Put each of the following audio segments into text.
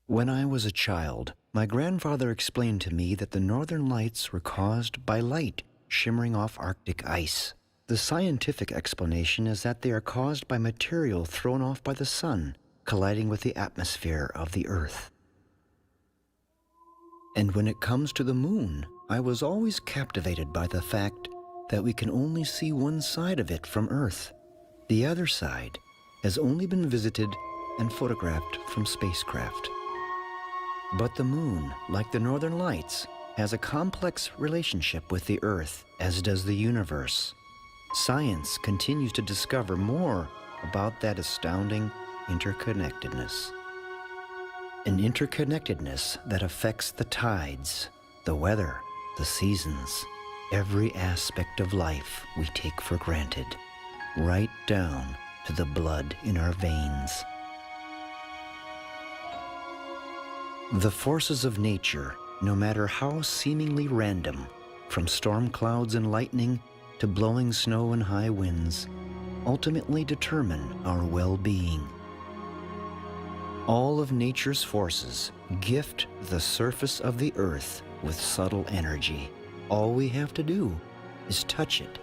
When I was a child, my grandfather explained to me that the northern lights were caused by light shimmering off Arctic ice. The scientific explanation is that they are caused by material thrown off by the sun, colliding with the atmosphere of the Earth. And when it comes to the moon, I was always captivated by the fact that we can only see one side of it from Earth. The other side has only been visited and photographed from spacecraft. But the moon, like the northern lights, has a complex relationship with the Earth, as does the universe. Science continues to discover more about that astounding interconnectedness. An interconnectedness that affects the tides, the weather, the seasons, every aspect of life we take for granted, right down to the blood in our veins. The forces of nature, no matter how seemingly random, from storm clouds and lightning to blowing snow and high winds, ultimately determine our well-being. All of nature's forces gift the surface of the earth with subtle energy. All we have to do is touch it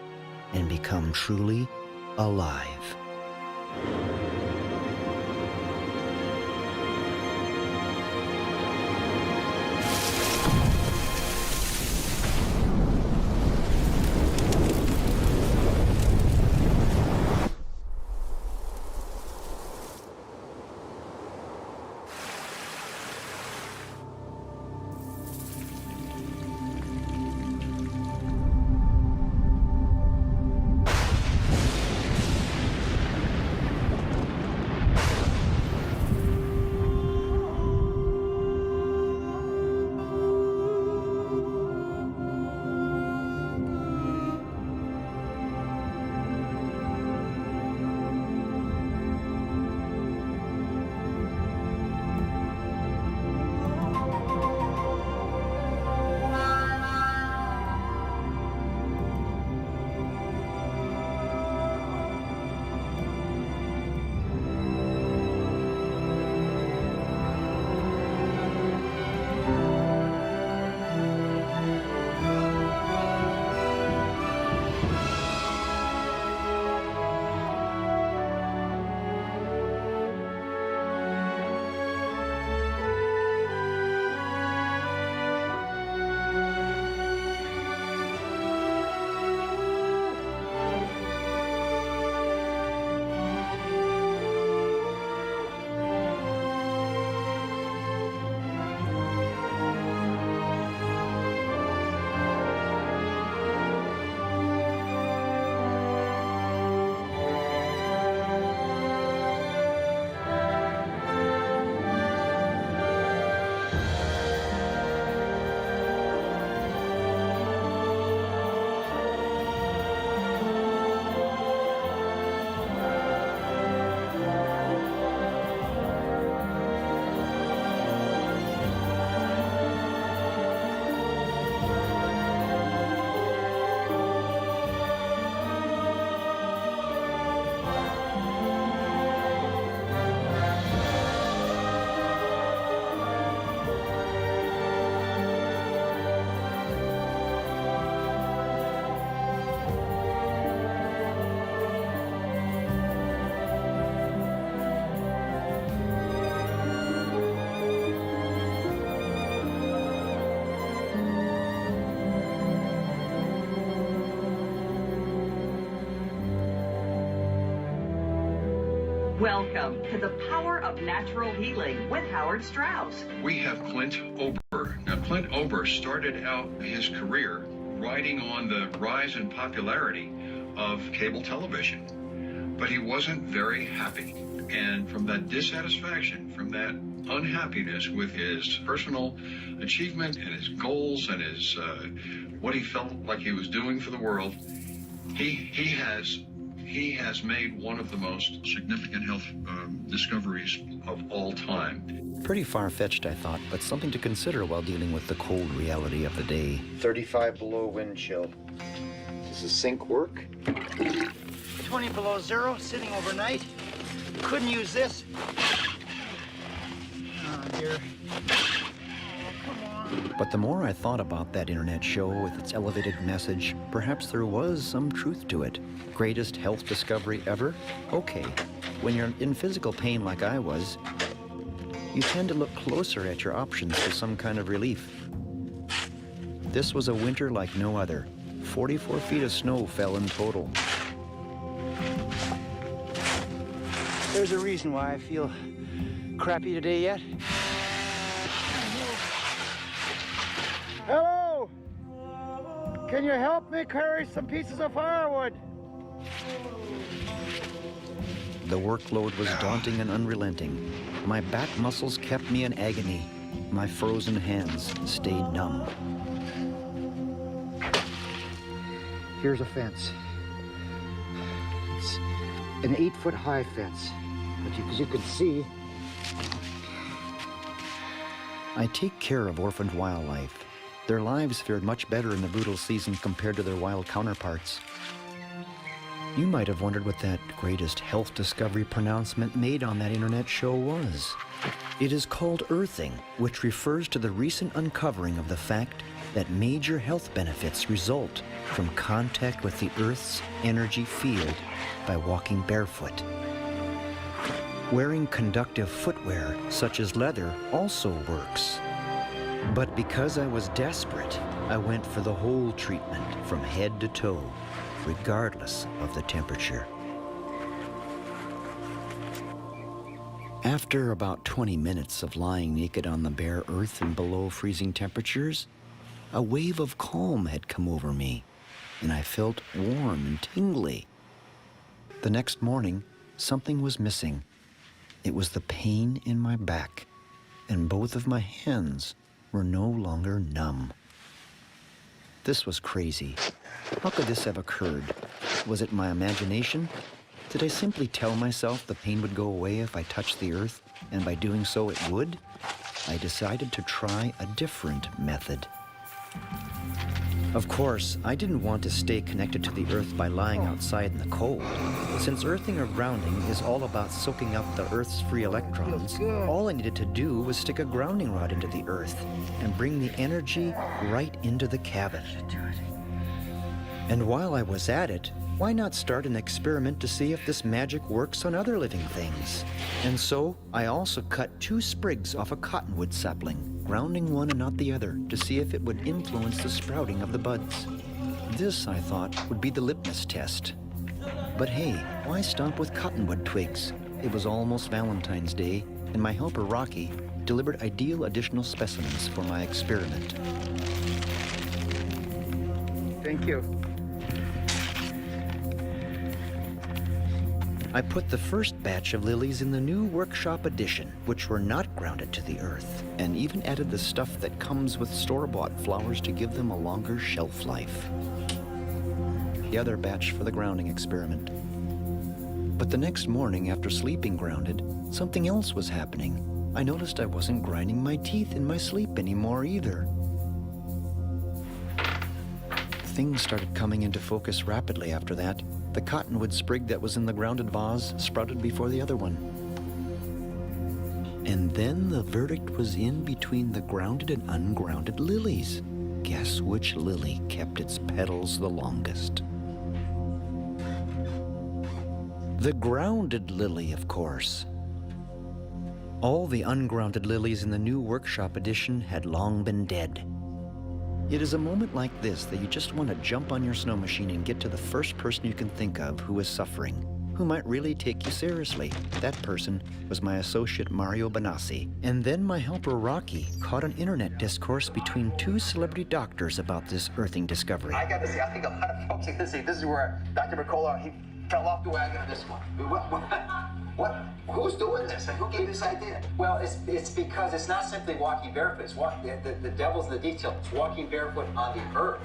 and become truly alive. Welcome to the Power of Natural Healing with Howard Strauss. We have Clint Ober. Now, Clint Ober started out his career riding on the rise in popularity of cable television, but he wasn't very happy. And from that dissatisfaction, from that unhappiness with his personal achievement and his goals and his what he felt like he was doing for the world, he has made one of the most significant health discoveries of all time. Pretty far-fetched, I thought, but something to consider while dealing with the cold reality of the day. 35 below wind chill. Does the sink work? 20 below zero, sitting overnight. Couldn't use this. on, dear. But the more I thought about that internet show with its elevated message, perhaps there was some truth to it. Greatest health discovery ever? Okay. When you're in physical pain like I was, you tend to look closer at your options for some kind of relief. This was a winter like no other. 44 feet of snow fell in total. There's a reason why I feel crappy today yet. Hello! Can you help me carry some pieces of firewood? The workload was daunting and unrelenting. My back muscles kept me in agony. My frozen hands stayed numb. Here's a fence. It's an 8-foot-high fence. But as you can see, I take care of orphaned wildlife. Their lives fared much better in the brutal season compared to their wild counterparts. You might have wondered what that greatest health discovery pronouncement made on that internet show was. It is called earthing, which refers to the recent uncovering of the fact that major health benefits result from contact with the Earth's energy field by walking barefoot. Wearing conductive footwear, such as leather, also works. But because I was desperate, I went for the whole treatment from head to toe, regardless of the temperature. After about 20 minutes of lying naked on the bare earth in below freezing temperatures, a wave of calm had come over me, and I felt warm and tingly. The next morning, something was missing. It was the pain in my back, and both of my hands were no longer numb. This was crazy. How could this have occurred? Was it my imagination? Did I simply tell myself the pain would go away if I touched the earth, and by doing so it would? I decided to try a different method. Of course, I didn't want to stay connected to the earth by lying outside in the cold. Since earthing or grounding is all about soaking up the earth's free electrons, all I needed to do was stick a grounding rod into the earth and bring the energy right into the cabin. And while I was at it, why not start an experiment to see if this magic works on other living things? And so I also cut 2 sprigs off a cottonwood sapling, grounding one and not the other, to see if it would influence the sprouting of the buds. This, I thought, would be the litmus test. But hey, why stomp with cottonwood twigs? It was almost Valentine's Day, and my helper Rocky delivered ideal additional specimens for my experiment. thank you. I put the first batch of lilies in the new workshop edition, which were not grounded to the earth, and even added the stuff that comes with store-bought flowers to give them a longer shelf life. The other batch for the grounding experiment. But the next morning, after sleeping grounded, something else was happening. I noticed I wasn't grinding my teeth in my sleep anymore either. Things started coming into focus rapidly after that. The cottonwood sprig that was in the grounded vase sprouted before the other one. And then the verdict was in between the grounded and ungrounded lilies. Guess which lily kept its petals the longest? The grounded lily, of course. All the ungrounded lilies in the new workshop edition had long been dead. It is a moment like this that you just want to jump on your snow machine and get to the first person you can think of who is suffering, who might really take you seriously. That person was my associate Mario Benassi. And then my helper Rocky caught an internet discourse between 2 celebrity doctors about this earthing discovery. I got to say, I think a lot of folks are going to say this is where Dr. Mercola, he fell off the wagon on this one. What? Who's doing this? And who gave this idea? Well, it's because it's not simply walking barefoot. It's the devil's in the detail. It's walking barefoot on the earth.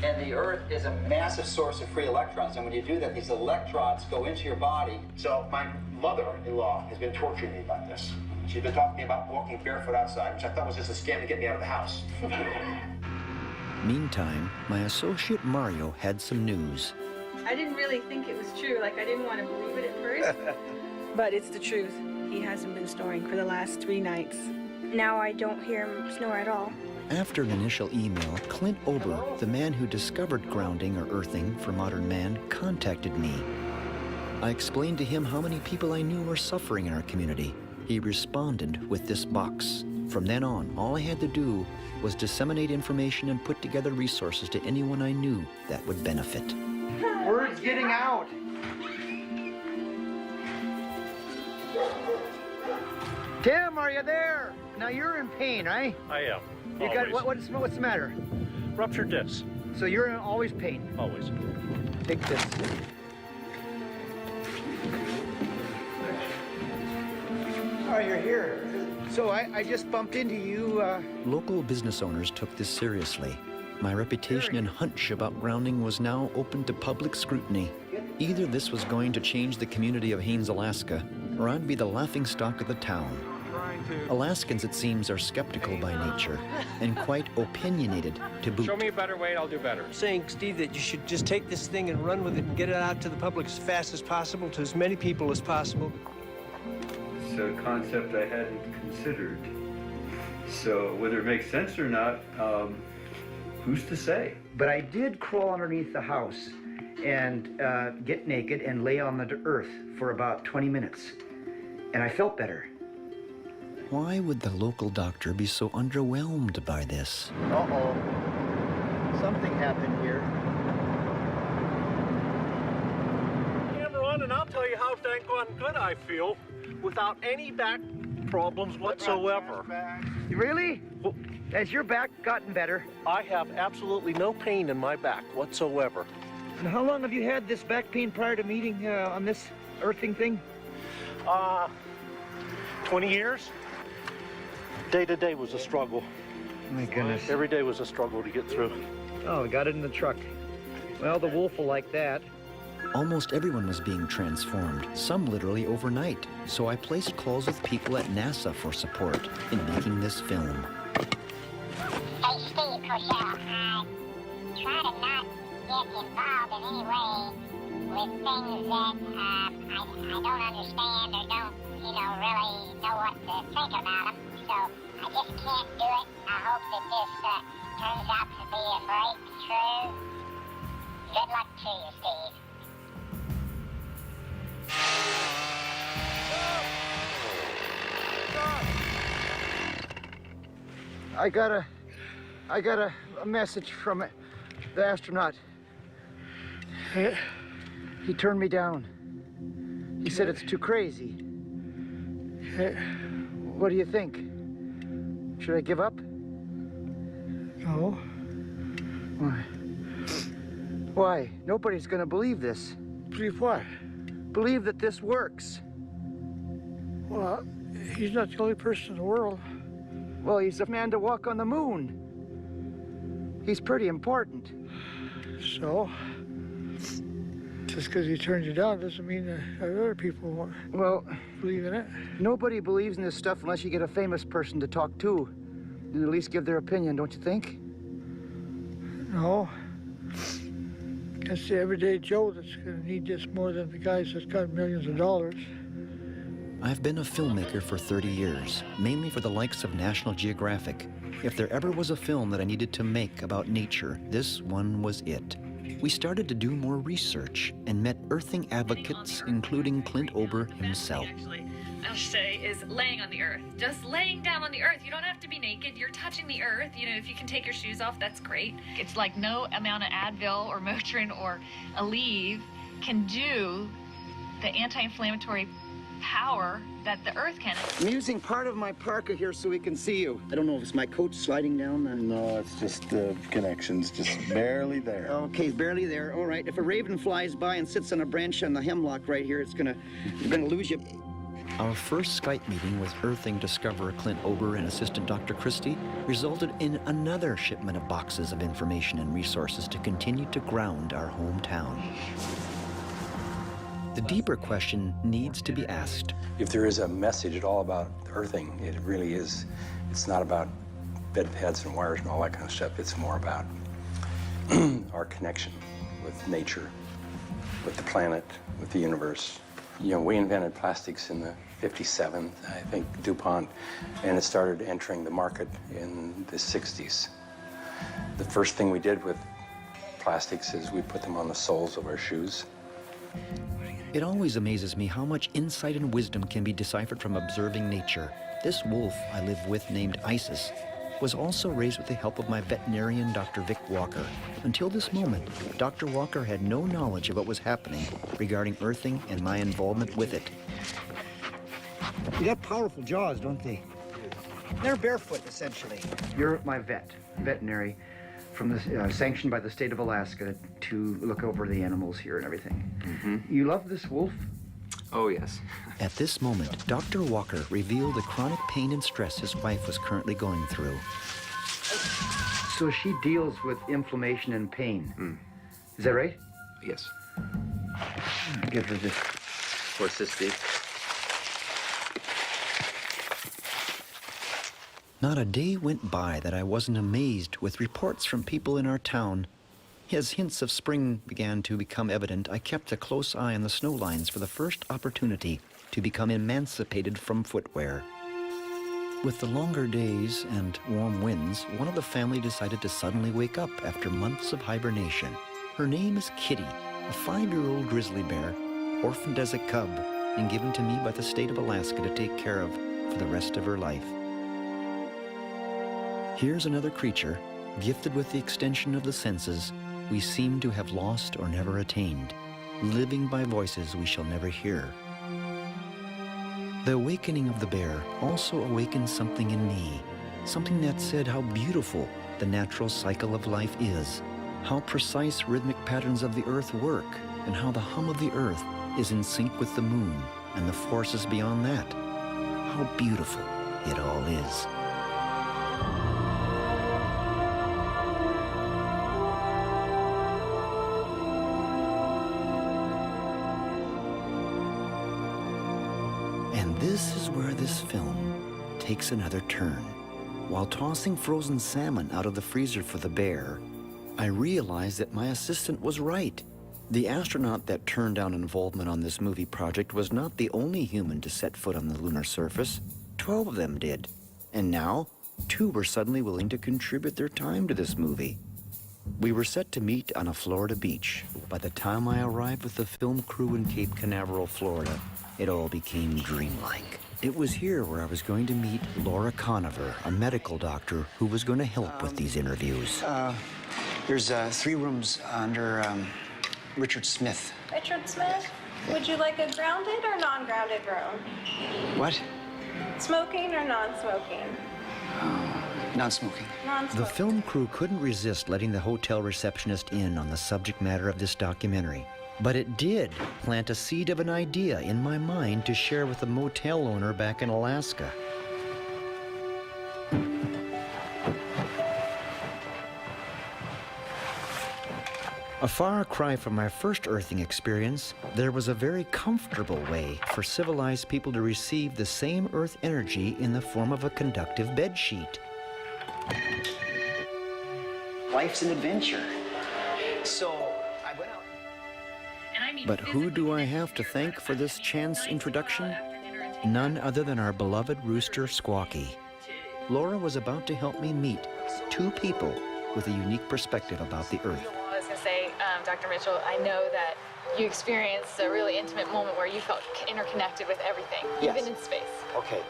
And the earth is a massive source of free electrons. And when you do that, these electrons go into your body. So my mother-in-law has been torturing me about this. She's been talking to me about walking barefoot outside, which I thought was just a scam to get me out of the house. Meantime, my associate Mario had some news. I didn't really think it was true. Like, I didn't want to believe it at first. But it's the truth. He hasn't been snoring for the last 3 nights. Now I don't hear him snore at all. After an initial email, Clint Ober, the man who discovered grounding or earthing for modern man, contacted me. I explained to him how many people I knew were suffering in our community. He responded with this box. From then on, all I had to do was disseminate information and put together resources to anyone I knew that would benefit. Word's getting out. Tim, are you there? Now you're in pain, right? I am. You got what's the matter? Ruptured disc. So you're in always pain. Always. Take this. Oh, you're here. So I just bumped into you. Local business owners took this seriously. My reputation and hunch about grounding was now open to public scrutiny. Either this was going to change the community of Haines, Alaska, or I'd be the laughingstock of the town. Alaskans, it seems, are skeptical by nature and quite opinionated to boot. Show me a better way and I'll do better. Saying, Steve, that you should just take this thing and run with it and get it out to the public as fast as possible, to as many people as possible. It's a concept I hadn't considered. So whether it makes sense or not, who's to say? But I did crawl underneath the house and get naked and lay on the earth for about 20 minutes. And I felt better. Why would the local doctor be so underwhelmed by this? Uh-oh. Something happened here. Camera on, and I'll tell you how dang good I feel without any back problems whatsoever. Really? Has your back gotten better? I have absolutely no pain in my back whatsoever. And how long have you had this back pain prior to meeting on this earthing thing? 20 years. Day to day was a struggle. My goodness. Every day was a struggle to get through. Oh, we got it in the truck. Well, the wolf will like that. Almost everyone was being transformed, some literally overnight. So I placed calls with people at NASA for support in making this film. Hey, Steve Cosell, try to not get involved in any way with things that I don't understand or don't, really know what to think about them. So I just can't do it. I hope that this turns out to be a breakthrough. Good luck to you, Steve. I got a message from the astronaut. He turned me down. He said it's too crazy. What do you think? Should I give up? No. Why? Why? Nobody's gonna believe this. Believe what? Believe that this works. Well, he's not the only person in the world. Well, he's the man to walk on the moon. He's pretty important. So, just because he turned you down doesn't mean that other people won't believe in it. Nobody believes in this stuff unless you get a famous person to talk to and at least give their opinion, don't you think? No. It's the everyday Joe that's going to need this more than the guys that's got millions of dollars. I've been a filmmaker for 30 years, mainly for the likes of National Geographic. If there ever was a film that I needed to make about nature, this one was it. We started to do more research and met earthing advocates, including Clint Ober himself. I'll say, is laying on the earth. Just laying down on the earth. You don't have to be naked. You're touching the earth. If you can take your shoes off, that's great. It's like no amount of Advil or Motrin or Aleve can do the anti-inflammatory power that the earth can. I'm using part of my parka here so we can see you. I don't know if it's my coat sliding down. No, it's just the connections, just barely there. Okay, barely there. All right. If a raven flies by and sits on a branch on the hemlock right here, you're gonna lose you. Our first Skype meeting with earthing discoverer Clint Ober and assistant Dr. Christie resulted in another shipment of boxes of information and resources to continue to ground our hometown. The deeper question needs to be asked. If there is a message at all about earthing, it really is. It's not about bed pads and wires and all that kind of stuff. It's more about our connection with nature, with the planet, with the universe, You know, we invented plastics in the 57, I think, DuPont, and it started entering the market in the 60s. The first thing we did with plastics is we put them on the soles of our shoes. It always amazes me how much insight and wisdom can be deciphered from observing nature. This wolf I live with, named Isis, was also raised with the help of my veterinarian, Dr. Vic Walker. Until this moment, Dr. Walker had no knowledge of what was happening regarding earthing and my involvement with it. They got powerful jaws, don't they? They're barefoot, essentially. You're my veterinary, from the sanctioned by the state of Alaska to look over the animals here and everything. Mm-hmm. You love this wolf? Oh, yes. At this moment, Dr. Walker revealed the chronic pain and stress his wife was currently going through. So she deals with inflammation and pain. Mm. Is that right? Yes. Give her this. For cystic. Not a day went by that I wasn't amazed with reports from people in our town. As hints of spring began to become evident, I kept a close eye on the snow lines for the first opportunity to become emancipated from footwear. With the longer days and warm winds, one of the family decided to suddenly wake up after months of hibernation. Her name is Kitty, a 5-year-old grizzly bear, orphaned as a cub and given to me by the state of Alaska to take care of for the rest of her life. Here's another creature, gifted with the extension of the senses we seem to have lost or never attained, living by voices we shall never hear. The awakening of the bear also awakened something in me, something that said how beautiful the natural cycle of life is, how precise rhythmic patterns of the earth work, and how the hum of the earth is in sync with the moon and the forces beyond that. How beautiful it all is. And this is where this film takes another turn. While tossing frozen salmon out of the freezer for the bear, I realized that my assistant was right. The astronaut that turned down involvement on this movie project was not the only human to set foot on the lunar surface. 12 of them did. And now, 2 were suddenly willing to contribute their time to this movie. We were set to meet on a Florida beach. By the time I arrived with the film crew in Cape Canaveral, Florida, it all became dreamlike. It was here where I was going to meet Laura Conover, a medical doctor who was going to help with these interviews. There's 3 rooms under Richard Smith. Richard Smith, would you like a grounded or non-grounded room? What? Smoking or non-smoking? Non-smoking. The film crew couldn't resist letting the hotel receptionist in on the subject matter of this documentary. But it did plant a seed of an idea in my mind to share with a motel owner back in Alaska. A far cry from my first earthing experience, there was a very comfortable way for civilized people to receive the same earth energy in the form of a conductive bedsheet. Life's an adventure. So I went out. But who do I have to thank for this chance introduction? None other than our beloved rooster, Squawky. Laura was about to help me meet 2 people with a unique perspective about the earth. I was going to say, Dr. Mitchell, I know that you experienced a really intimate moment where you felt interconnected with everything, Yes. even in space. Okay.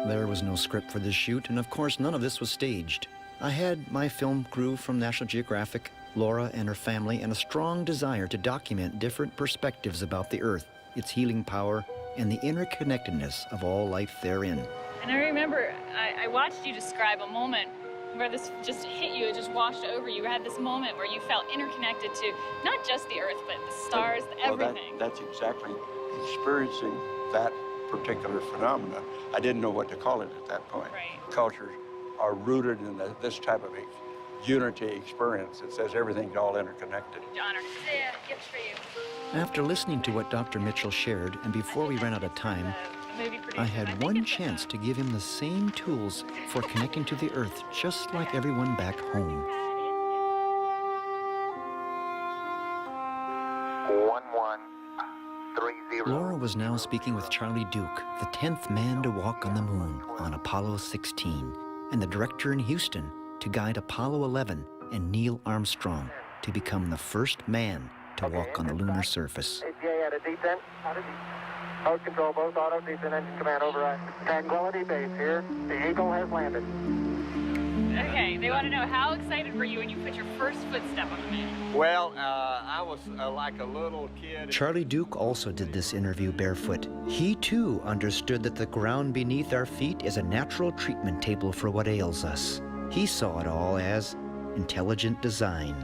There was no script for this shoot, and of course none of this was staged. I had my film crew from National Geographic, Laura and her family, and a strong desire to document different perspectives about the Earth, its healing power, and the interconnectedness of all life therein. And I remember I watched you describe a moment where this just hit you, it just washed over you. You had this moment where you felt interconnected to not just the Earth, but the stars, everything. That's exactly experiencing that particular phenomena. I didn't know what to call it at that point. Right. Cultures are rooted in this type of unity experience. It says everything's all interconnected. Honor. Yeah, gift for you. After listening to what Dr. Mitchell shared, and before we ran out of time, I had one chance to give him the same tools for connecting to the Earth, just like everyone back home. 1-1. Laura was now speaking with Charlie Duke, the 10th man to walk on the moon on Apollo 16, and the director in Houston to guide Apollo 11 and Neil Armstrong to become the first man to walk on the lunar surface. APA at a descent. Mode control, both auto, descent engine command override. Tranquility Base here. The Eagle has landed. Okay, they want to know, how excited were you when you put your first footstep on the moon? Well, I was like a little kid. Charlie Duke also did this interview barefoot. He too understood that the ground beneath our feet is a natural treatment table for what ails us. He saw it all as intelligent design.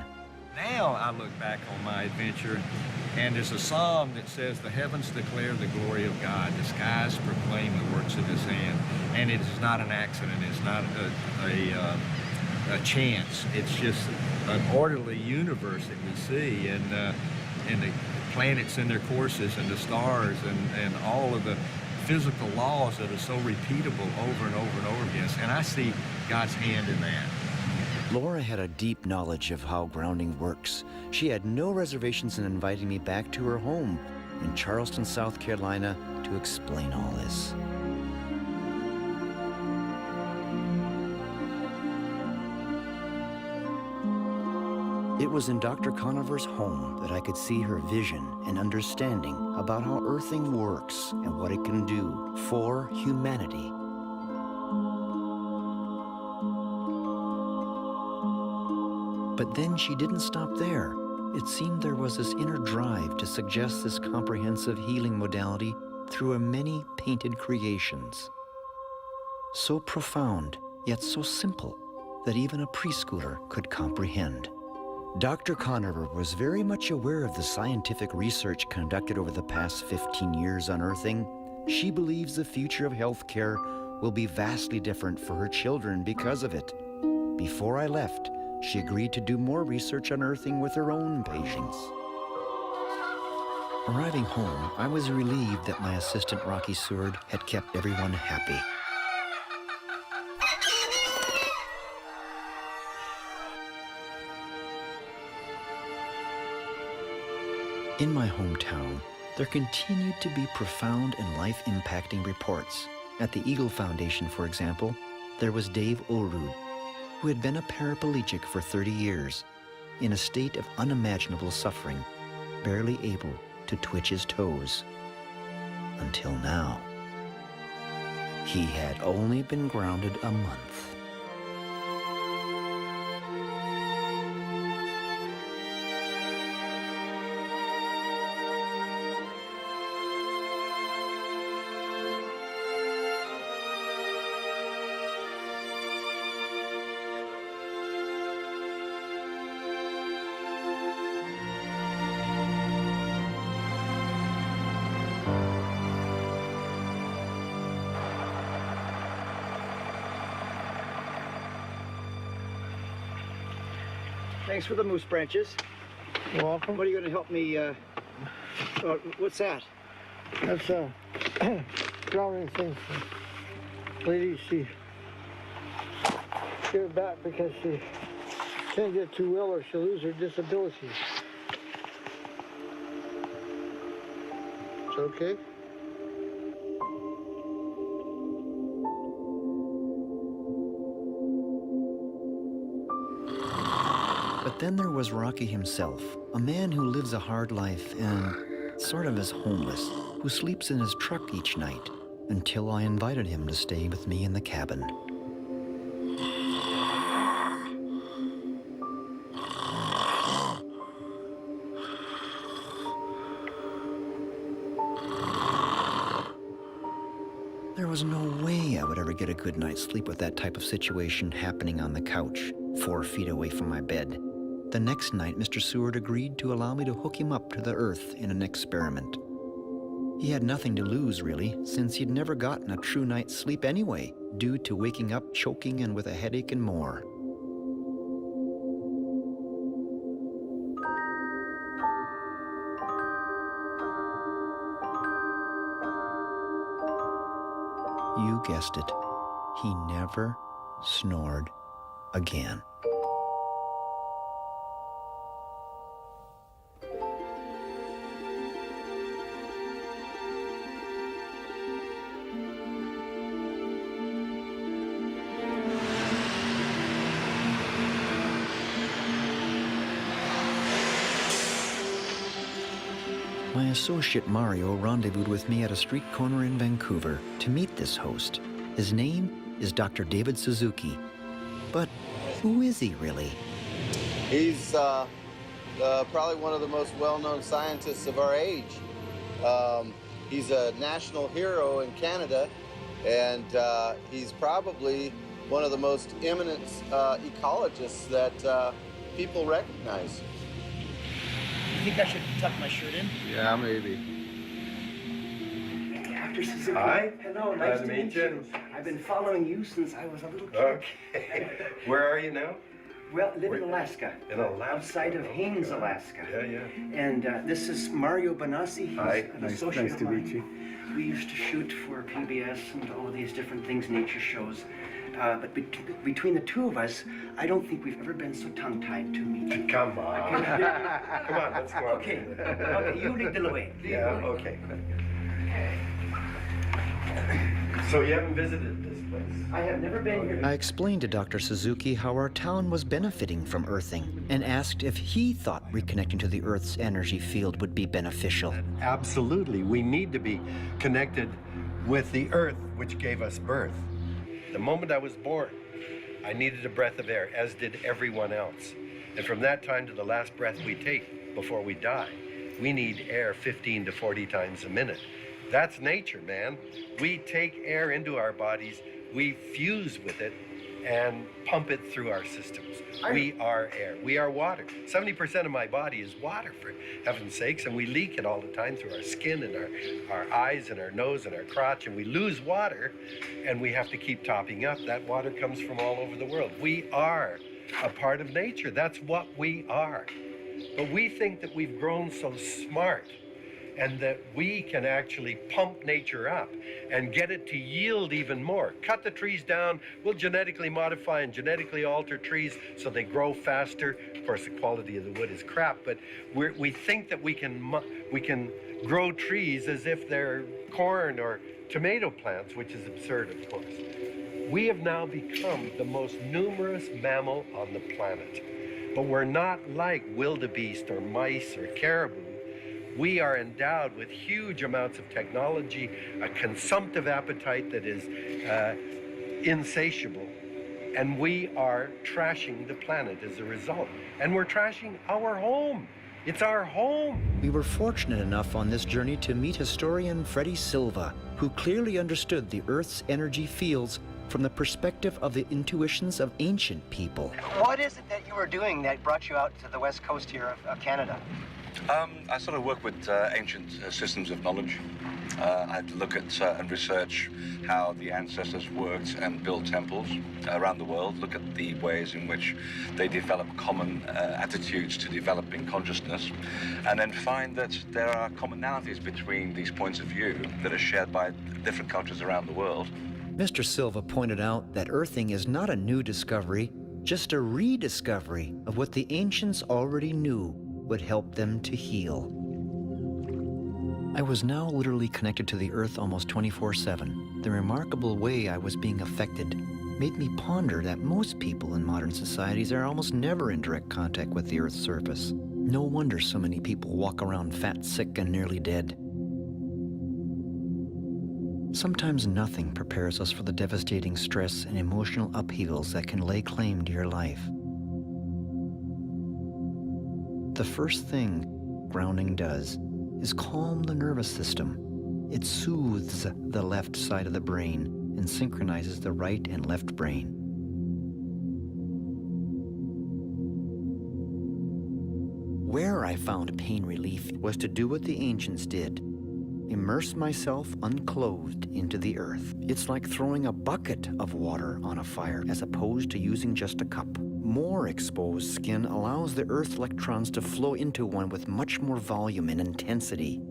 Now I look back on my adventure, and there's a psalm that says, "The heavens declare the glory of God, the skies proclaim the works of his hand." And it is not an accident, it's not a chance. It's just an orderly universe that we see, and the planets and their courses, and the stars, and all of the physical laws that are so repeatable over and over and over again. And I see God's hand in that. Laura had a deep knowledge of how grounding works. She had no reservations in inviting me back to her home in Charleston, South Carolina, to explain all this. It was in Dr. Conover's home that I could see her vision and understanding about how earthing works and what it can do for humanity. But then she didn't stop there. It seemed there was this inner drive to suggest this comprehensive healing modality through her many painted creations. So profound, yet so simple, that even a preschooler could comprehend. Dr. Conover was very much aware of the scientific research conducted over the past 15 years on earthing. She believes the future of healthcare will be vastly different for her children because of it. Before I left, she agreed to do more research on earthing with her own patients. Arriving home, I was relieved that my assistant Rocky Seward had kept everyone happy. In my hometown, there continued to be profound and life-impacting reports. At the Eagle Foundation, for example, there was Dave Ulrud, who had been a paraplegic for 30 years, in a state of unimaginable suffering, barely able to twitch his toes. Until now. He had only been grounded a month. Thanks for the moose branches. You're welcome. What are you going to help me, what's that? That's a grounding thing for lady. She give it back because she can't get too well or she'll lose her disability. It's okay? But then there was Rocky himself, a man who lives a hard life and sort of is homeless, who sleeps in his truck each night, until I invited him to stay with me in the cabin. There was no way I would ever get a good night's sleep with that type of situation happening on the couch, 4 feet away from my bed. The next night, Mr. Seward agreed to allow me to hook him up to the earth in an experiment. He had nothing to lose, really, since he'd never gotten a true night's sleep anyway, due to waking up choking and with a headache and more. You guessed it, he never snored again. associate Mario rendezvoused with me at a street corner in Vancouver to meet this host. His name is Dr. David Suzuki. But who is he really? He's probably one of the most well-known scientists of our age. He's a national hero in Canada, and he's probably one of the most eminent ecologists that people recognize. You think I should tuck my shirt in? Yeah, maybe. Dr. Suzuki. Hi. Hello, nice to meet you. I've been following you since I was a little kid. Okay. Where are you now? Well, live in Alaska. In Alaska? Outside of Haines, Alaska. Yeah, yeah. And this is Mario Benassi. He's Hi. an associate of mine. We used to shoot for PBS and all of these different things, nature shows. But between the two of us, I don't think we've ever been so tongue-tied to meet. Come on. Come on, let's go on. Okay. Okay, you lead the way. Yeah, okay. So you haven't visited this place? I have never been here. I explained to Dr. Suzuki how our town was benefiting from earthing and asked if he thought reconnecting to the Earth's energy field would be beneficial. Absolutely. We need to be connected with the Earth, which gave us birth. The moment I was born, I needed a breath of air, as did everyone else. And from that time to the last breath we take before we die, we need air 15 to 40 times a minute. That's nature, man. We take air into our bodies, we fuse with it, and pump it through our systems. We are air. We are water. 70% of my body is water, for heaven's sakes, and we leak it all the time through our skin and our eyes and our nose and our crotch, and we lose water, and we have to keep topping up. That water comes from all over the world. We are a part of nature. That's what we are. But we think that we've grown so smart and that we can actually pump nature up and get it to yield even more. Cut the trees down, we'll genetically modify and genetically alter trees so they grow faster. Of course, the quality of the wood is crap, but we think that we can grow trees as if they're corn or tomato plants, which is absurd, of course. We have now become the most numerous mammal on the planet, but we're not like wildebeest or mice or caribou. We are endowed with huge amounts of technology, a consumptive appetite that is insatiable, and we are trashing the planet as a result. And we're trashing our home. It's our home. We were fortunate enough on this journey to meet historian Freddie Silva, who clearly understood the Earth's energy fields from the perspective of the intuitions of ancient people. What is it that you were doing that brought you out to the west coast here of Canada? I sort of work with ancient systems of knowledge. I had to look at and research how the ancestors worked and built temples around the world, look at the ways in which they develop common attitudes to developing consciousness, and then find that there are commonalities between these points of view that are shared by different cultures around the world. Mr. Silva pointed out that earthing is not a new discovery, just a rediscovery of what the ancients already knew would help them to heal. I was now literally connected to the Earth almost 24/7. The remarkable way I was being affected made me ponder that most people in modern societies are almost never in direct contact with the Earth's surface. No wonder so many people walk around fat, sick, and nearly dead. Sometimes nothing prepares us for the devastating stress and emotional upheavals that can lay claim to your life. The first thing grounding does is calm the nervous system. It soothes the left side of the brain and synchronizes the right and left brain. Where I found pain relief was to do what the ancients did. Immerse myself unclothed into the earth. It's like throwing a bucket of water on a fire as opposed to using just a cup. More exposed skin allows the earth electrons to flow into one with much more volume and intensity.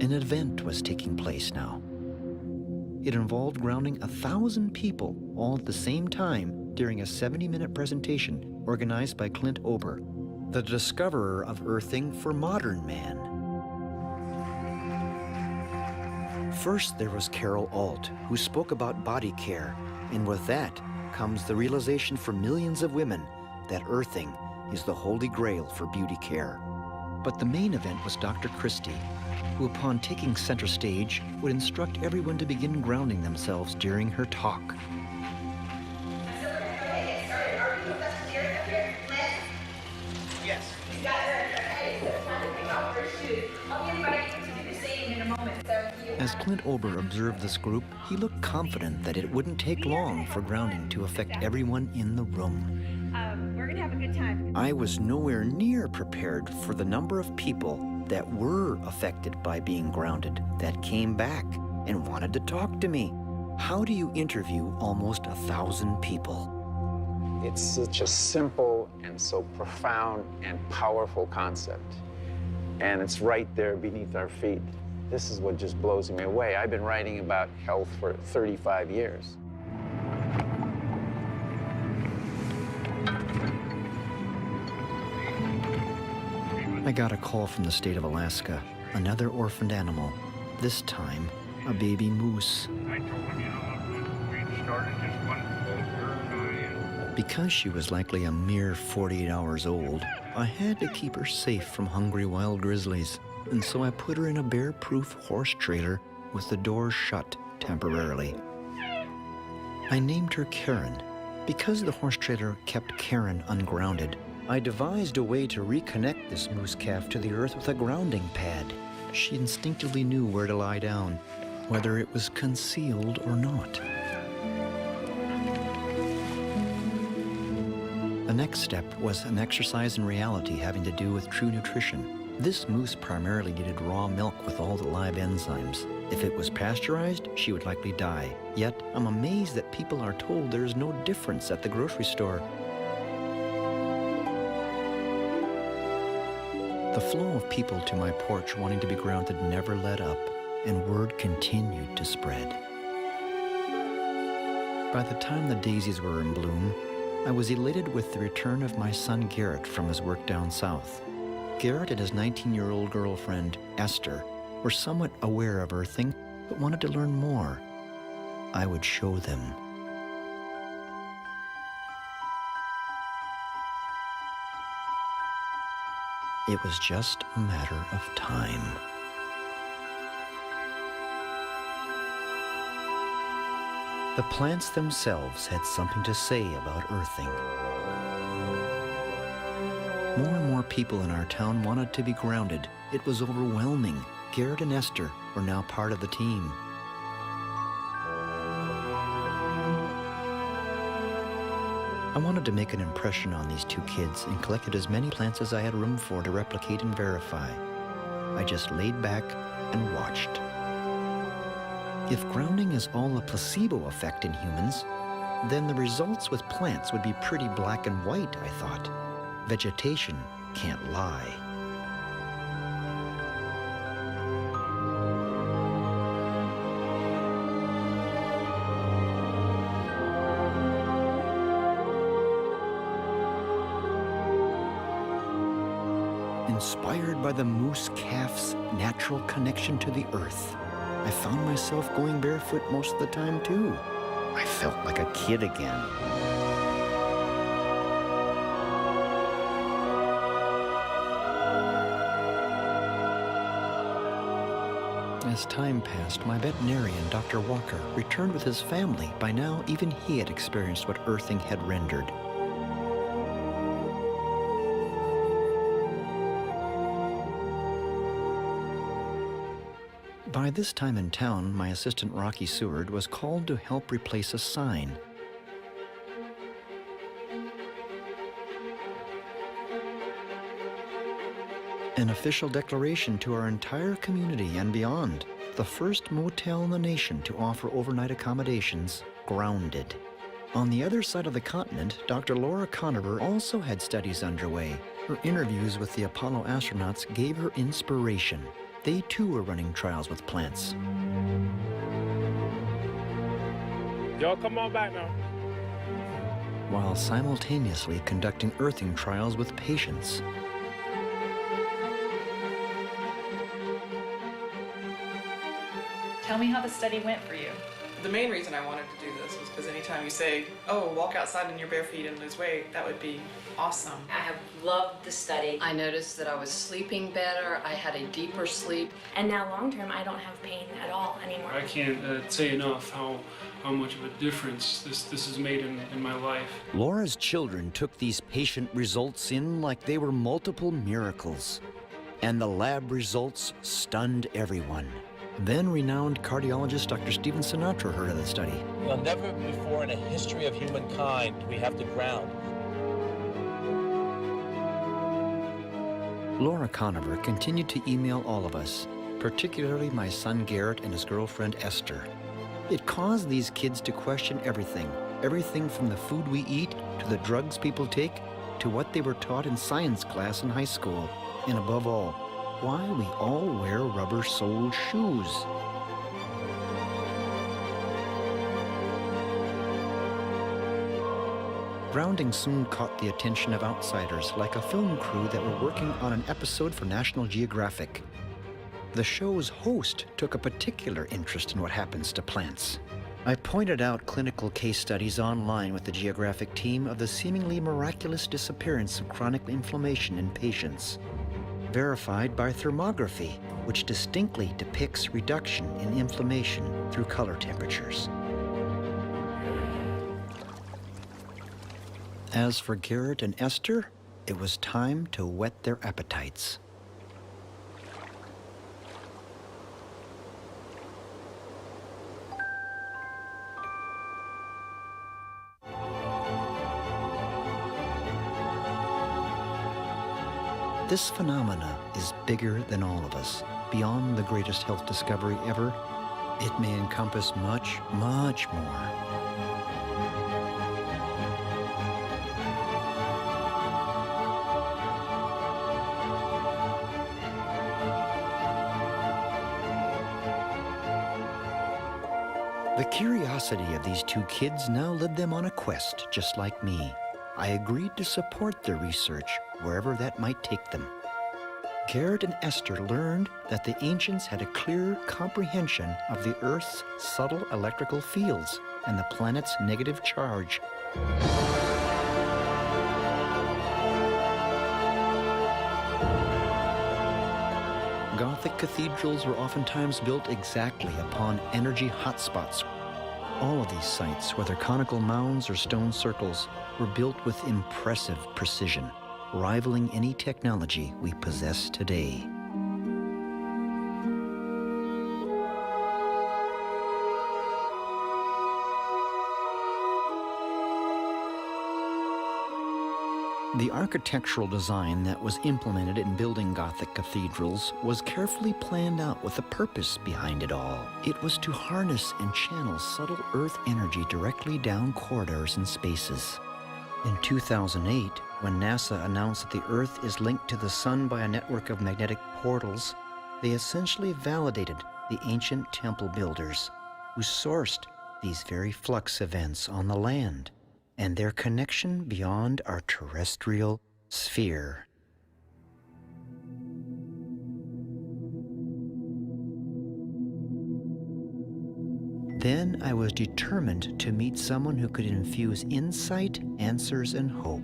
An event was taking place now. It involved grounding 1,000 people all at the same time during a 70-minute presentation organized by Clint Ober, the discoverer of earthing for modern man. First, there was Carol Alt, who spoke about body care, and with that, comes the realization for millions of women that earthing is the holy grail for beauty care. But the main event was Dr. Christie, who upon taking center stage would instruct everyone to begin grounding themselves during her talk. Yes. As Clint Ober observed this group, he looked confident that it wouldn't take long for grounding to affect everyone in the room. We're gonna have a good time. I was nowhere near prepared for the number of people that were affected by being grounded that came back and wanted to talk to me. How do you interview almost 1,000 people? It's such a simple and so profound and powerful concept. And it's right there beneath our feet. This is what just blows me away. I've been writing about health for 35 years. I got a call from the state of Alaska, another orphaned animal, this time a baby moose. Because she was likely a mere 48 hours old, I had to keep her safe from hungry wild grizzlies, and so I put her in a bear-proof horse trailer with the doors shut temporarily. I named her Karen. Because the horse trailer kept Karen ungrounded, I devised a way to reconnect this moose calf to the earth with a grounding pad. She instinctively knew where to lie down, whether it was concealed or not. The next step was an exercise in reality having to do with true nutrition. This moose primarily needed raw milk with all the live enzymes. If it was pasteurized, she would likely die. Yet, I'm amazed that people are told there is no difference at the grocery store. The flow of people to my porch wanting to be grounded never let up, and word continued to spread. By the time the daisies were in bloom, I was elated with the return of my son Garrett from his work down south. Garrett and his 19-year-old girlfriend, Esther, were somewhat aware of earthing, but wanted to learn more. I would show them. It was just a matter of time. The plants themselves had something to say about earthing. More and more people in our town wanted to be grounded. It was overwhelming. Garrett and Esther were now part of the team. I wanted to make an impression on these two kids and collected as many plants as I had room for to replicate and verify. I just laid back and watched. If grounding is all a placebo effect in humans, then the results with plants would be pretty black and white, I thought. Vegetation can't lie. Inspired by the moose calf's natural connection to the earth, I found myself going barefoot most of the time too. I felt like a kid again. As time passed, my veterinarian, Dr. Walker, returned with his family. By now, even he had experienced what earthing had rendered. By this time in town, my assistant Rocky Seward was called to help replace a sign. An official declaration to our entire community and beyond. The first motel in the nation to offer overnight accommodations, grounded. On the other side of the continent, Dr. Laura Conover also had studies underway. Her interviews with the Apollo astronauts gave her inspiration. They too were running trials with plants. Y'all come on back now. While simultaneously conducting earthing trials with patients. Tell me how the study went for you. The main reason I wanted to do this was because anytime you say, oh, walk outside in your bare feet and lose weight, that would be awesome. I have loved the study. I noticed that I was sleeping better. I had a deeper sleep. And now long term, I don't have pain at all anymore. I can't say enough how much of a difference this has made in my life. Laura's children took these patient results in like they were multiple miracles. And the lab results stunned everyone. Then renowned cardiologist Dr. Stephen Sinatra heard of the study. Well, never before in the history of humankind do we have to ground. Laura Conover continued to email all of us, particularly my son Garrett and his girlfriend Esther. It caused these kids to question everything. Everything from the food we eat, to the drugs people take, to what they were taught in science class in high school. And above all, why we all wear rubber-soled shoes. Grounding soon caught the attention of outsiders, like a film crew that were working on an episode for National Geographic. The show's host took a particular interest in what happens to plants. I pointed out clinical case studies online with the Geographic team of the seemingly miraculous disappearance of chronic inflammation in patients, verified by thermography, which distinctly depicts reduction in inflammation through color temperatures. As for Garrett and Esther, it was time to whet their appetites. This phenomena is bigger than all of us, beyond the greatest health discovery ever. It may encompass much, much more. The curiosity of these two kids now led them on a quest, just like me. I agreed to support their research, wherever that might take them. Garrett and Esther learned that the ancients had a clear comprehension of the Earth's subtle electrical fields and the planet's negative charge. Gothic cathedrals were oftentimes built exactly upon energy hotspots. All of these sites, whether conical mounds or stone circles, were built with impressive precision, rivaling any technology we possess today. The architectural design that was implemented in building Gothic cathedrals was carefully planned out with a purpose behind it all. It was to harness and channel subtle Earth energy directly down corridors and spaces. In 2008, when NASA announced that the Earth is linked to the Sun by a network of magnetic portals, they essentially validated the ancient temple builders who sourced these very flux events on the land and their connection beyond our terrestrial sphere. Then I was determined to meet someone who could infuse insight, answers, and hope.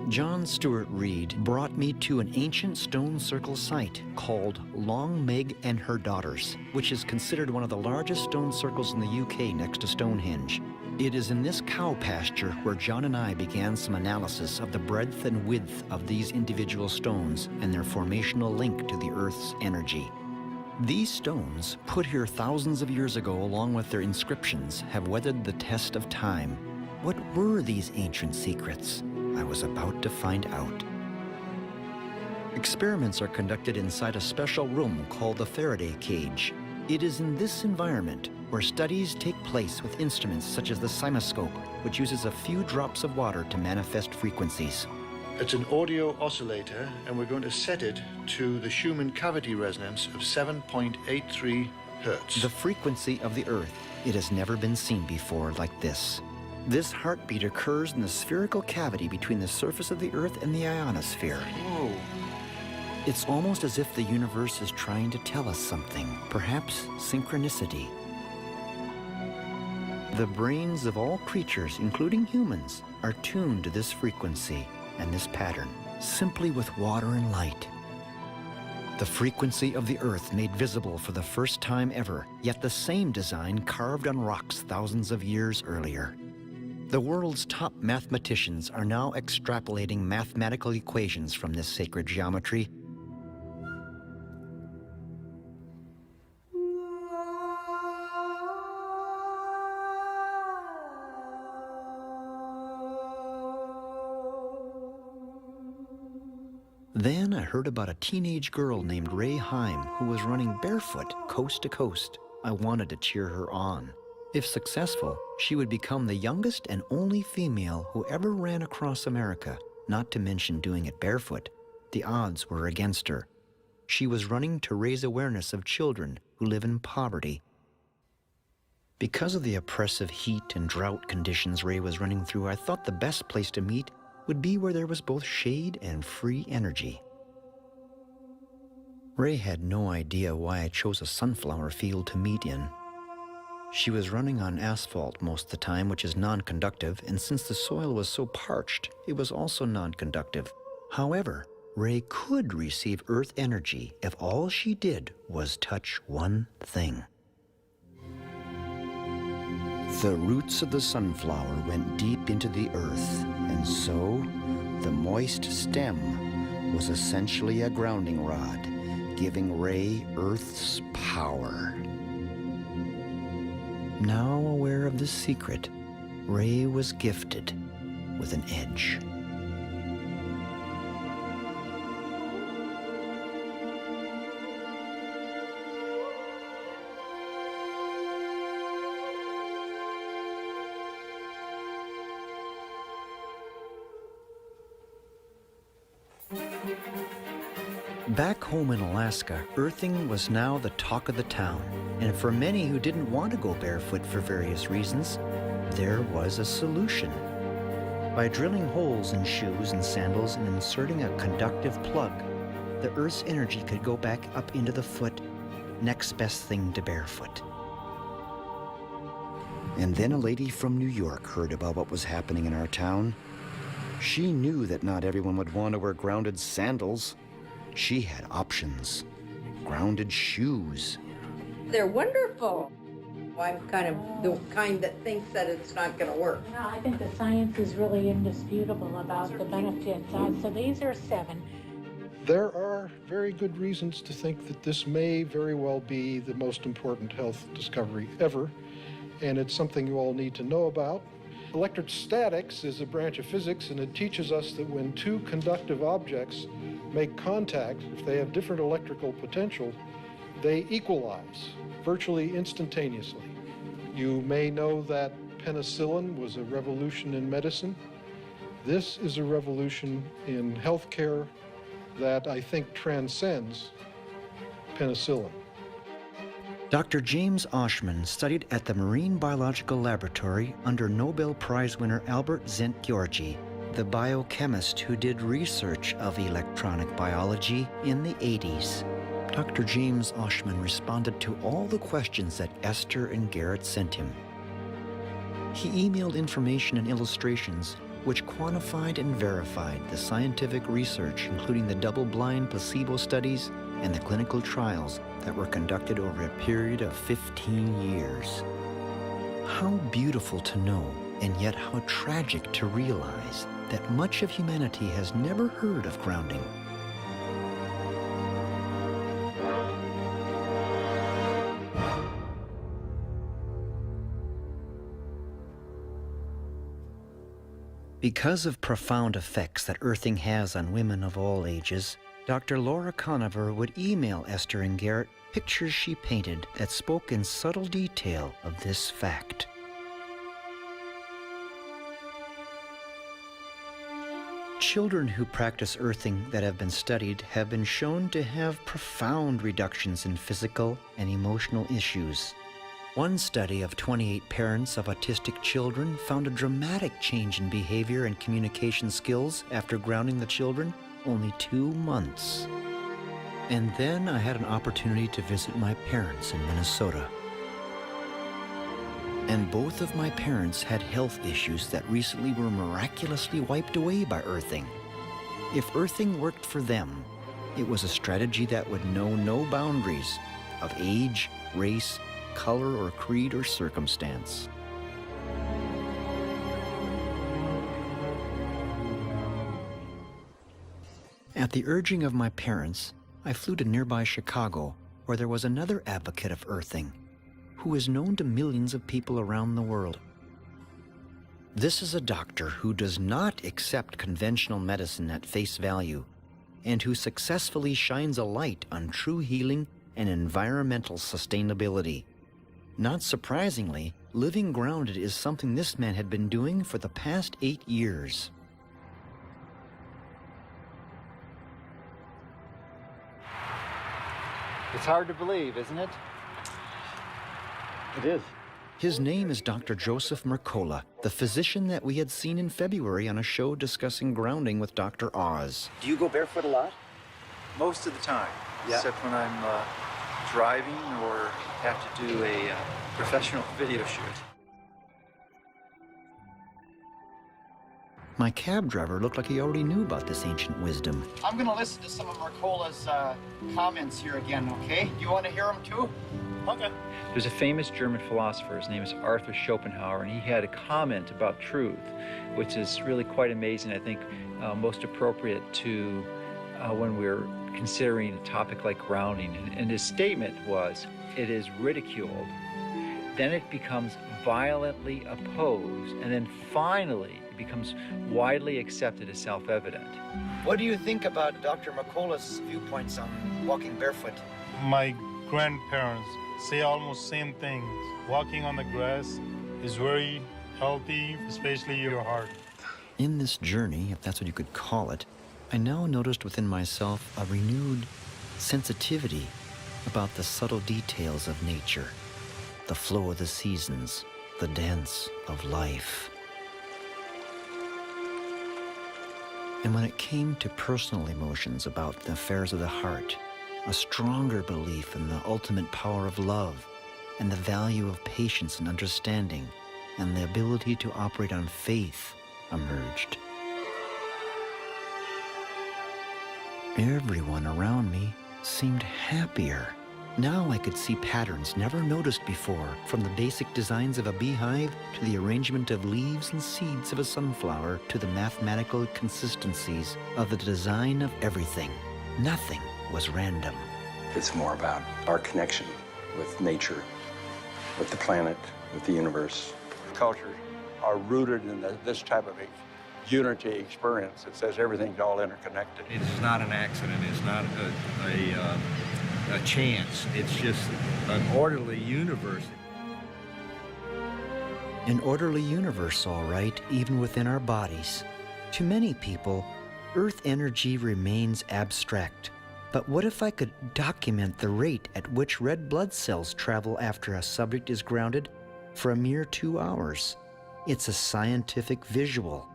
John Stuart Reed brought me to an ancient stone circle site called Long Meg and Her Daughters, which is considered one of the largest stone circles in the UK next to Stonehenge. It is in this cow pasture where John and I began some analysis of the breadth and width of these individual stones and their formational link to the Earth's energy. These stones, put here thousands of years ago along with their inscriptions, have weathered the test of time. What were these ancient secrets? I was about to find out. Experiments are conducted inside a special room called the Faraday cage. It is in this environment where studies take place with instruments such as the cymoscope, which uses a few drops of water to manifest frequencies. It's an audio oscillator, and we're going to set it to the Schumann cavity resonance of 7.83 hertz. The frequency of the Earth. It has never been seen before like this. This heartbeat occurs in the spherical cavity between the surface of the Earth and the ionosphere. Whoa. It's almost as if the universe is trying to tell us something, perhaps synchronicity. The brains of all creatures, including humans, are tuned to this frequency and this pattern, simply with water and light. The frequency of the Earth made visible for the first time ever, yet the same design carved on rocks thousands of years earlier. The world's top mathematicians are now extrapolating mathematical equations from this sacred geometry. Then I heard about a teenage girl named Ray Heim who was running barefoot coast to coast. I wanted to cheer her on. If successful, she would become the youngest and only female who ever ran across America, not to mention doing it barefoot. The odds were against her. She was running to raise awareness of children who live in poverty. Because of the oppressive heat and drought conditions Ray was running through, I thought the best place to meet would be where there was both shade and free energy. Ray had no idea why I chose a sunflower field to meet in. She was running on asphalt most of the time, which is non-conductive, and since the soil was so parched, it was also non-conductive. However, Ray could receive earth energy if all she did was touch one thing. The roots of the sunflower went deep into the earth, and so the moist stem was essentially a grounding rod, giving Ray Earth's power. Now aware of this secret, Ray was gifted with an edge. Back home in Alaska, earthing was now the talk of the town, and for many who didn't want to go barefoot for various reasons, there was a solution. By drilling holes in shoes and sandals and inserting a conductive plug, the Earth's energy could go back up into the foot, next best thing to barefoot. And then a lady from New York heard about what was happening in our town. She knew that not everyone would want to wear grounded sandals. She had options. Grounded shoes. They're wonderful. I'm kind of the kind that thinks that it's not going to work. No, I think the science is really indisputable about the benefits. So these are 7. There are very good reasons to think that this may very well be the most important health discovery ever, and it's something you all need to know about. Electrostatics is a branch of physics, and it teaches us that when two conductive objects make contact, if they have different electrical potential, they equalize virtually instantaneously. You may know that penicillin was a revolution in medicine. This is a revolution in healthcare that I think transcends penicillin. Dr. James Oshman studied at the Marine Biological Laboratory under Nobel Prize winner Albert Szent-Györgyi, the biochemist who did research of electronic biology in the 80s. Dr. James Oshman responded to all the questions that Esther and Garrett sent him. He emailed information and illustrations which quantified and verified the scientific research, including the double-blind placebo studies and the clinical trials that were conducted over a period of 15 years. How beautiful to know, and yet how tragic to realize that much of humanity has never heard of grounding. Because of profound effects that earthing has on women of all ages, Dr. Laura Conover would email Esther and Garrett pictures she painted that spoke in subtle detail of this fact. Children who practice earthing that have been studied have been shown to have profound reductions in physical and emotional issues. One study of 28 parents of autistic children found a dramatic change in behavior and communication skills after grounding the children only 2 months. And then I had an opportunity to visit my parents in Minnesota. And both of my parents had health issues that recently were miraculously wiped away by earthing. If earthing worked for them, it was a strategy that would know no boundaries of age, race, color, or creed or circumstance. At the urging of my parents, I flew to nearby Chicago, where there was another advocate of earthing, who is known to millions of people around the world. This is a doctor who does not accept conventional medicine at face value, and who successfully shines a light on true healing and environmental sustainability. Not surprisingly, living grounded is something this man had been doing for the past 8 years. It's hard to believe, isn't it? It is. His name is Dr. Joseph Mercola, the physician that we had seen in February on a show discussing grounding with Dr. Oz. Do you go barefoot a lot? Most of the time, Yeah. except when I'm driving or have to do a professional video shoot. My cab driver looked like he already knew about this ancient wisdom. I'm going to listen to some of Mercola's comments here again, okay? Do you want to hear them too? Okay. There's a famous German philosopher, his name is Arthur Schopenhauer, and he had a comment about truth, which is really quite amazing, I think most appropriate to when we're considering a topic like grounding. And his statement was, it is ridiculed, then it becomes violently opposed, and then finally it becomes widely accepted as self-evident. What do you think about Dr. Mercola's viewpoints on walking barefoot? My grandparents say almost same things. Walking on the grass is very healthy, especially your heart. In this journey, if that's what you could call it, I now noticed within myself a renewed sensitivity about the subtle details of nature, the flow of the seasons, the dance of life. And when it came to personal emotions about the affairs of the heart, a stronger belief in the ultimate power of love and the value of patience and understanding and the ability to operate on faith emerged. Everyone around me seemed happier. Now I could see patterns never noticed before, from the basic designs of a beehive to the arrangement of leaves and seeds of a sunflower to the mathematical consistencies of the design of everything. Nothing was random. It's more about our connection with nature, with the planet, with the universe. Cultures are rooted in this type of unity experience. It says everything's all interconnected. It's not an accident. It's not a chance. It's just an orderly universe. An orderly universe, all right, even within our bodies. To many people, Earth energy remains abstract. But what if I could document the rate at which red blood cells travel after a subject is grounded for a mere 2 hours? It's a scientific visual.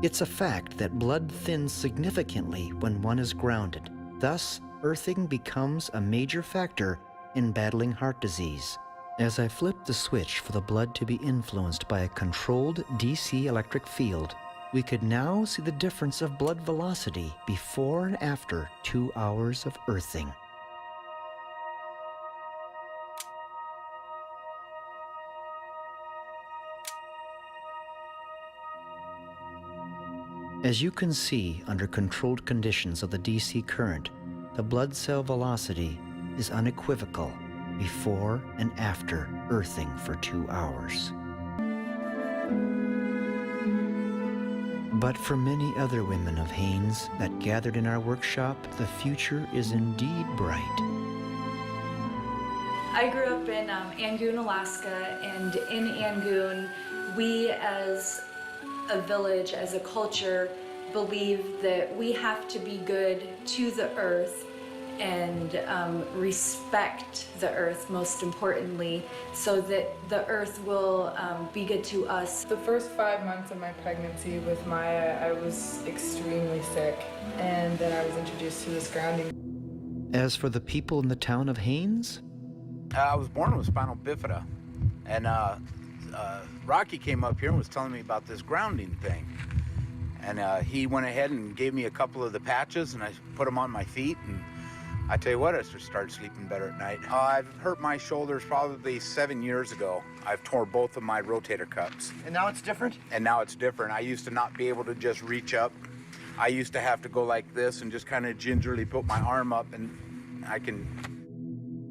It's a fact that blood thins significantly when one is grounded. Thus, earthing becomes a major factor in battling heart disease. As I flipped the switch for the blood to be influenced by a controlled DC electric field, we could now see the difference of blood velocity before and after 2 hours of earthing. As you can see, under controlled conditions of the DC current, the blood cell velocity is unequivocal before and after earthing for 2 hours. But for many other women of Haines that gathered in our workshop, the future is indeed bright. I grew up in Angoon, Alaska, and in Angoon, we as a village, as a culture, believe that we have to be good to the earth and respect the earth, most importantly, so that the earth will be good to us. The first 5 months of my pregnancy with Maya, I was extremely sick, and then I was introduced to this grounding. As for the people in the town of Haines, I was born with spinal bifida, and Rocky came up here and was telling me about this grounding thing. And he went ahead and gave me a couple of the patches, and I put them on my feet, and I tell you what, I just started sleeping better at night. I've hurt my shoulders probably 7 years ago. I've tore both of my rotator cuffs. And now it's different? And now it's different. I used to not be able to just reach up. I used to have to go like this and just kind of gingerly put my arm up, and I can...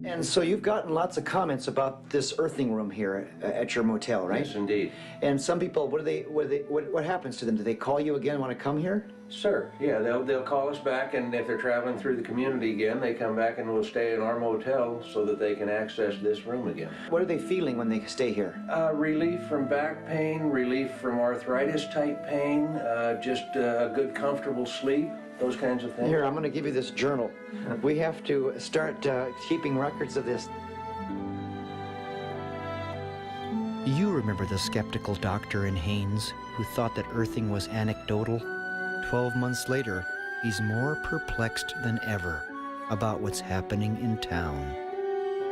And so you've gotten lots of comments about this earthing room here at your motel, right? Yes, indeed. And some people, what happens to them? Do they call you again, want to come here? Sure, yeah, they'll call us back, and if they're traveling through the community again, they come back and will stay in our motel so that they can access this room again. What are they feeling when they stay here? Relief from back pain, relief from arthritis-type pain, just a good, comfortable sleep, those kinds of things. Here, I'm going to give you this journal. We have to start keeping records of this. you remember the skeptical doctor in Haines who thought that earthing was anecdotal? 12 months later, he's more perplexed than ever about what's happening in town.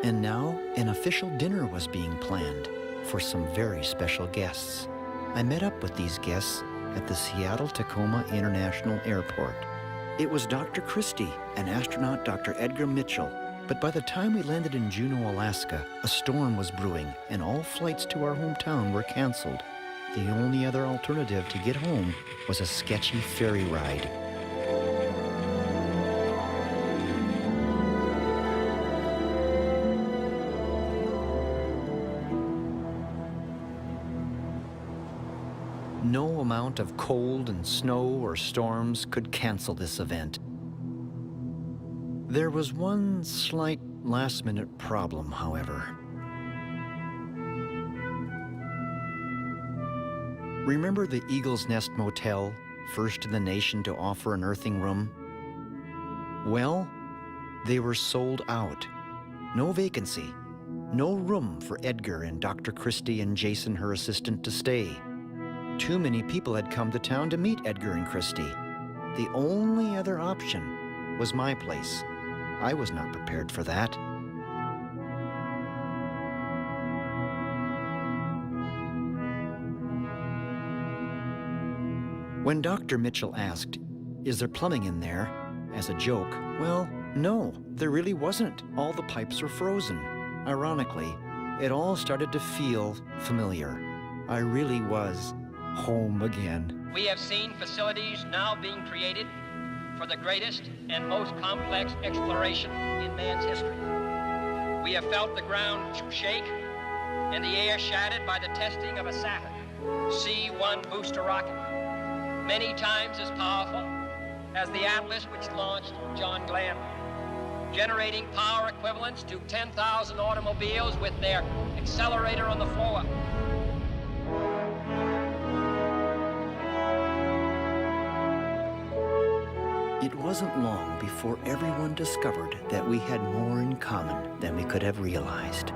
And now, an official dinner was being planned for some very special guests. I met up with these guests at the Seattle-Tacoma International Airport. It was Dr. Christie and astronaut Dr. Edgar Mitchell. But by the time we landed in Juneau, Alaska, a storm was brewing and all flights to our hometown were canceled. The only other alternative to get home was a sketchy ferry ride. No amount of cold and snow or storms could cancel this event. There was one slight last-minute problem, however. Remember the Eagle's Nest Motel, first in the nation to offer an earthing room? Well, they were sold out. No vacancy. No room for Edgar and Dr. Christie and Jason, her assistant, to stay. Too many people had come to town to meet Edgar and Christie. The only other option was my place. I was not prepared for that. When Dr. Mitchell asked, "Is there plumbing in there?" as a joke, well, no, there really wasn't. All the pipes were frozen. Ironically, it all started to feel familiar. I really was home again. We have seen facilities now being created for the greatest and most complex exploration in man's history. We have felt the ground shake and the air shattered by the testing of a Saturn C-1 booster rocket, many times as powerful as the Atlas which launched John Glenn, generating power equivalents to 10,000 automobiles with their accelerator on the floor. It wasn't long before everyone discovered that we had more in common than we could have realized.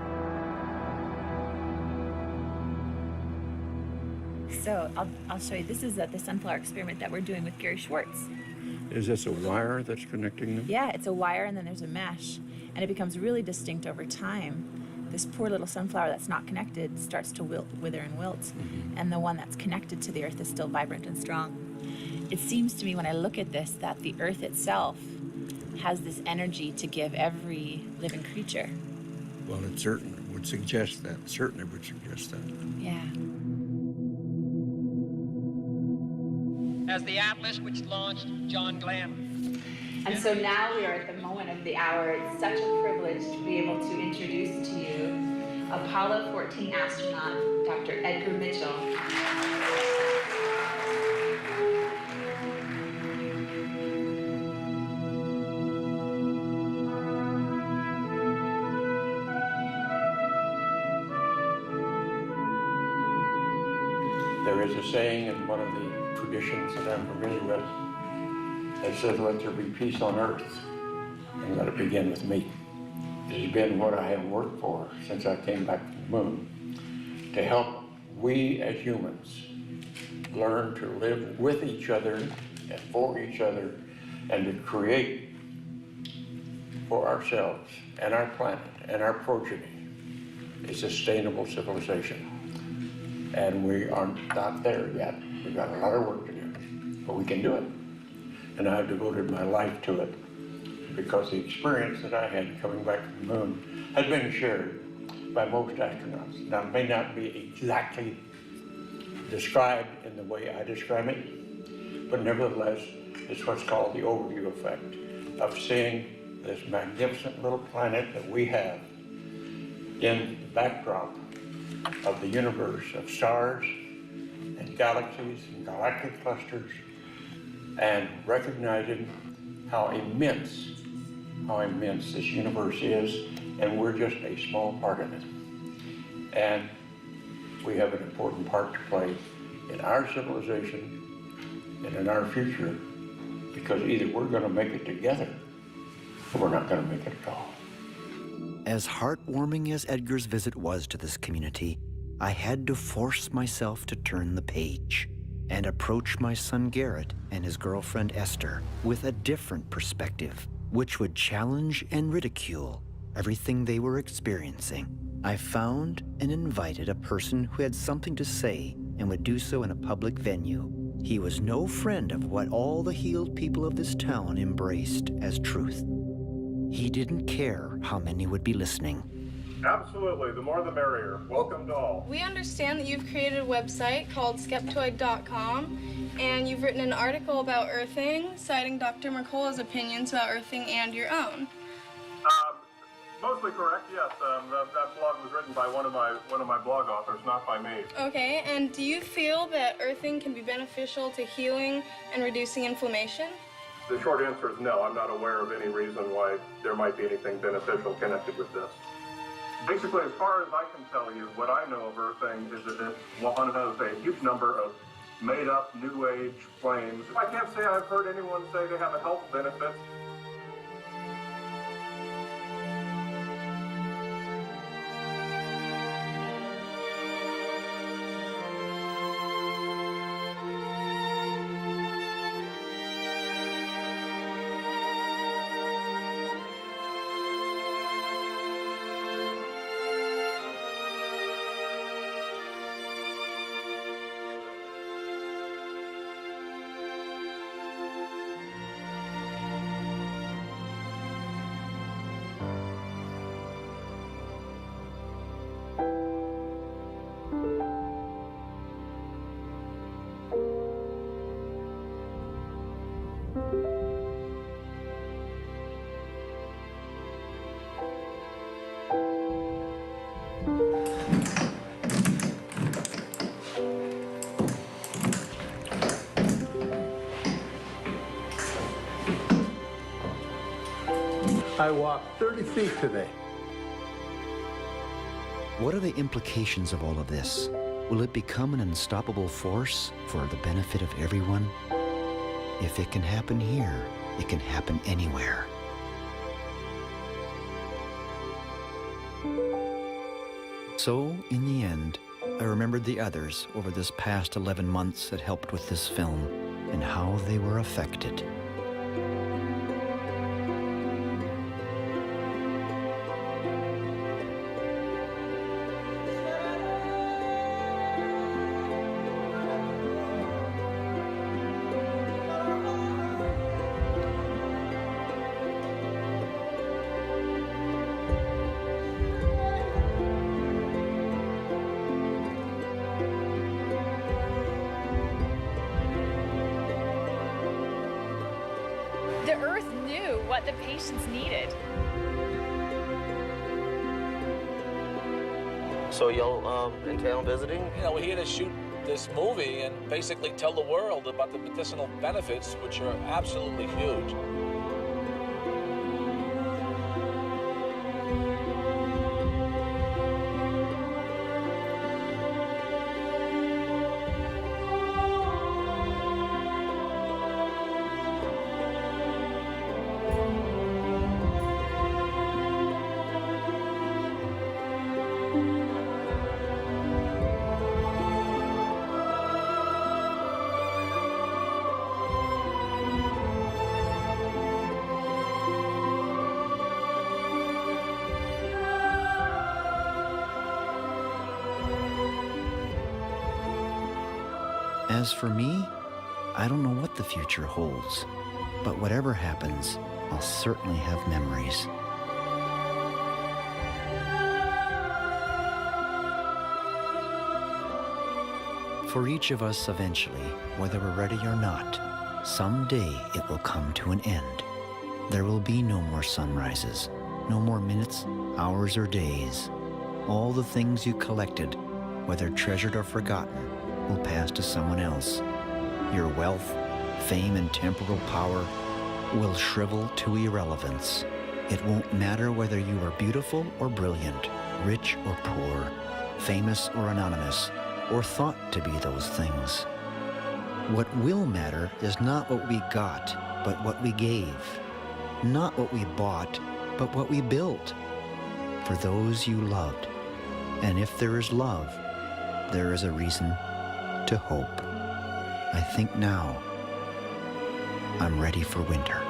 So I'll show you. This is the sunflower experiment that we're doing with Gary Schwartz. Is this a wire that's connecting them? Yeah, it's a wire and then there's a mesh. And it becomes really distinct over time. This poor little sunflower that's not connected starts to wither and wilt. Mm-hmm. And the one that's connected to the earth is still vibrant and strong. It seems to me when I look at this that the earth itself has this energy to give every living creature. Well, it certainly would suggest that. Yeah. As the Atlas which launched John Glenn. And so now we are at the moment of the hour. It's such a privilege to be able to introduce to you Apollo 14 astronaut, Dr. Edgar Mitchell. There is a saying in one of the traditions that I'm familiar with that says, "Let there be peace on earth and let it begin with me. It has been what I have worked for since I came back from the moon, to help we as humans learn to live with each other and for each other, and to create for ourselves and our planet and our progeny a sustainable civilization. And we are not there yet. We've got a lot of work to do, but we can do it. And I've devoted my life to it because the experience that I had coming back from the moon has been shared by most astronauts. Now, it may not be exactly described in the way I describe it, but nevertheless, it's what's called the overview effect of seeing this magnificent little planet that we have in the backdrop of the universe of stars and galaxies and galactic clusters, and recognizing how immense this universe is, and we're just a small part of it. And we have an important part to play in our civilization and in our future, because either we're going to make it together or we're not going to make it at all. As heartwarming as Edgar's visit was to this community, I had to force myself to turn the page and approach my son Garrett and his girlfriend Esther with a different perspective, which would challenge and ridicule everything they were experiencing. I found and invited a person who had something to say and would do so in a public venue. He was no friend of what all the healed people of this town embraced as truth. He didn't care how many would be listening. Absolutely, the more the merrier. Welcome to all. We understand that you've created a website called skeptoid.com, and you've written an article about earthing, citing Dr. Mercola's opinions about earthing and your own. Mostly correct, yes. That blog was written by one of my blog authors, not by me. Okay, and do you feel that earthing can be beneficial to healing and reducing inflammation? The short answer is no. I'm not aware of any reason why there might be anything beneficial connected with this. Basically, as far as I can tell you, what I know of earthing is that it's one of a huge number of made-up New Age claims. I can't say I've heard anyone say they have a health benefit. I walked 30 feet today. What are the implications of all of this? Will it become an unstoppable force for the benefit of everyone? If it can happen here, it can happen anywhere. So, in the end, I remembered the others over this past 11 months that helped with this film and how they were affected. The Earth knew what the patients needed. So y'all intend on visiting? You know, we're here to shoot this movie and basically tell the world about the medicinal benefits, which are absolutely huge. As for me, I don't know what the future holds, but whatever happens, I'll certainly have memories. For each of us eventually, whether we're ready or not, someday it will come to an end. There will be no more sunrises, no more minutes, hours, or days. All the things you collected, whether treasured or forgotten, will pass to someone else. Your wealth, fame, and temporal power will shrivel to irrelevance. It won't matter whether you are beautiful or brilliant, rich or poor, famous or anonymous, or thought to be those things. What will matter is not what we got, but what we gave. Not what we bought, but what we built. For those you loved. And if there is love, there is a reason to hope. I think now I'm ready for winter.